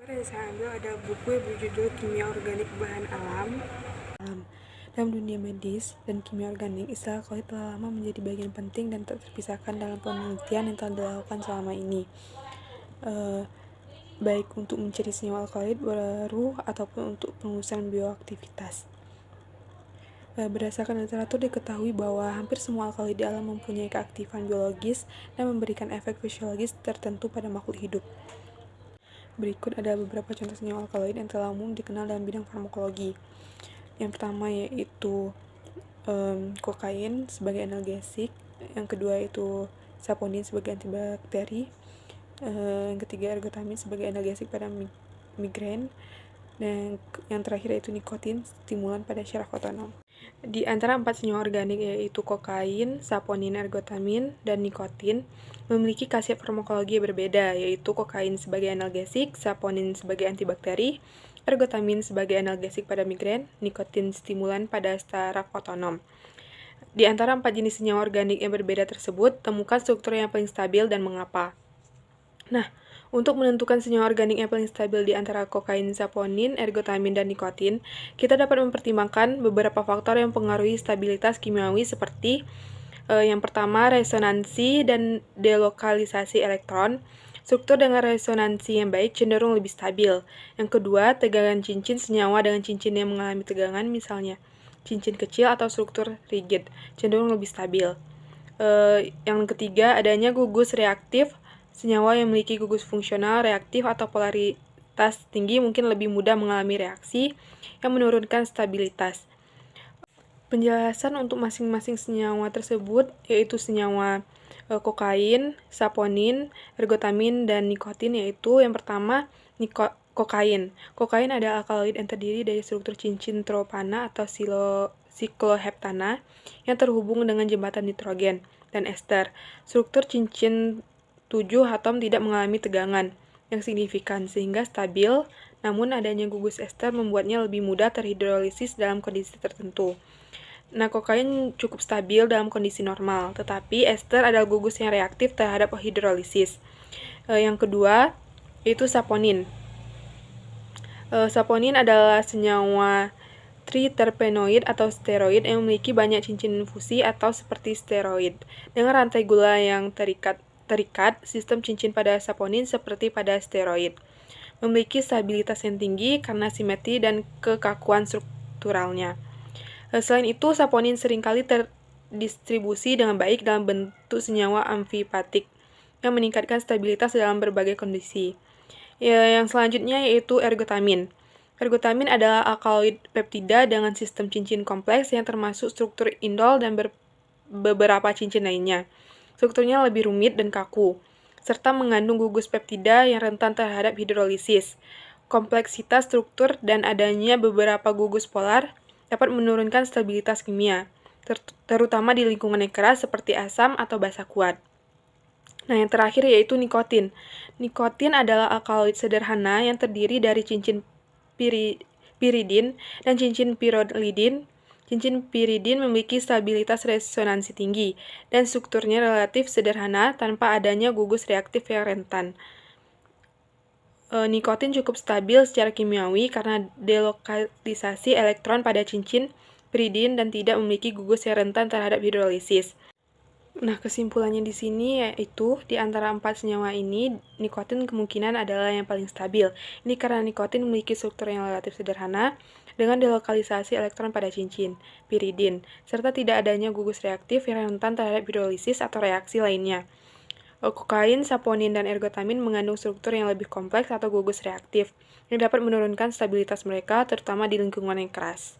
Saya ambil ada buku yang berjudul Kimia Organik Bahan Alam. Dalam dunia medis dan kimia organik, istilah alkaloid telah lama menjadi bagian penting dan tak terpisahkan dalam penelitian yang telah dilakukan selama ini. Baik untuk mencari senyawa alkaloid baru ataupun untuk pengurusan bioaktivitas. Berdasarkan literatur diketahui bahwa hampir semua alkaloid di alam mempunyai keaktifan biologis dan memberikan efek fisiologis tertentu pada makhluk hidup. Berikut ada beberapa contoh senyawa alkaloid yang telah umum dikenal dalam bidang farmakologi. Yang pertama yaitu kokain sebagai analgesik, yang kedua yaitu saponin sebagai antibakteri, yang ketiga ergotamin sebagai analgesik pada migrain, dan yang terakhir yaitu nikotin, stimulan pada syaraf otonom. Di antara 4 senyawa organik yaitu kokain, saponin, ergotamin, dan nikotin memiliki khasiat farmakologi berbeda, yaitu kokain sebagai analgesik, saponin sebagai antibakteri, ergotamin sebagai analgesik pada migrain, nikotin stimulan pada saraf otonom. Di antara 4 jenis senyawa organik yang berbeda tersebut, temukan struktur yang paling stabil dan mengapa. Nah, untuk menentukan senyawa organik yang paling stabil di antara kokain, saponin, ergotamin, dan nikotin, kita dapat mempertimbangkan beberapa faktor yang mempengaruhi stabilitas kimiawi seperti yang pertama, resonansi dan delokalisasi elektron. Struktur dengan resonansi yang baik cenderung lebih stabil. Yang kedua, tegangan cincin senyawa dengan cincin yang mengalami tegangan, misalnya cincin kecil atau struktur rigid, cenderung lebih stabil. Yang ketiga, adanya gugus reaktif. Senyawa yang memiliki gugus fungsional, reaktif, atau polaritas tinggi mungkin lebih mudah mengalami reaksi yang menurunkan stabilitas. Penjelasan untuk masing-masing senyawa tersebut yaitu senyawa kokain, saponin, ergotamin, dan nikotin, yaitu yang pertama kokain. Kokain adalah alkaloid yang terdiri dari struktur cincin tropana atau sikloheptana yang terhubung dengan jembatan nitrogen dan ester. Struktur cincin 7 atom tidak mengalami tegangan yang signifikan sehingga stabil, namun adanya gugus ester membuatnya lebih mudah terhidrolisis dalam kondisi tertentu. Nah, kokain cukup stabil dalam kondisi normal, tetapi ester adalah gugus yang reaktif terhadap hidrolisis. Yang kedua, yaitu saponin. Saponin adalah senyawa triterpenoid atau steroid yang memiliki banyak cincin fusi atau seperti steroid. Dengan rantai gula yang terikat, sistem cincin pada saponin seperti pada steroid. Memiliki stabilitas yang tinggi karena simetri dan kekakuan strukturalnya. Selain itu, saponin seringkali terdistribusi dengan baik dalam bentuk senyawa amfipatik yang meningkatkan stabilitas dalam berbagai kondisi. Yang selanjutnya yaitu ergotamin. Ergotamin adalah alkaloid peptida dengan sistem cincin kompleks yang termasuk struktur indol dan beberapa cincin lainnya. Strukturnya lebih rumit dan kaku, serta mengandung gugus peptida yang rentan terhadap hidrolisis. Kompleksitas struktur dan adanya beberapa gugus polar dapat menurunkan stabilitas kimia, terutama di lingkungan yang keras seperti asam atau basa kuat. Nah, yang terakhir yaitu nikotin. Nikotin adalah alkaloid sederhana yang terdiri dari cincin piridin dan cincin pirolidin. Cincin piridin memiliki stabilitas resonansi tinggi dan strukturnya relatif sederhana tanpa adanya gugus reaktif yang rentan. Nikotin cukup stabil secara kimiawi karena delokalisasi elektron pada cincin piridin dan tidak memiliki gugus yang rentan terhadap hidrolisis. Nah, kesimpulannya di sini yaitu di antara 4 senyawa ini, nikotin kemungkinan adalah yang paling stabil. Ini karena nikotin memiliki struktur yang relatif sederhana dengan delokalisasi elektron pada cincin piridin, serta tidak adanya gugus reaktif yang rentan terhadap hidrolisis atau reaksi lainnya. Kokain, saponin, dan ergotamin mengandung struktur yang lebih kompleks atau gugus reaktif, yang dapat menurunkan stabilitas mereka, terutama di lingkungan yang keras.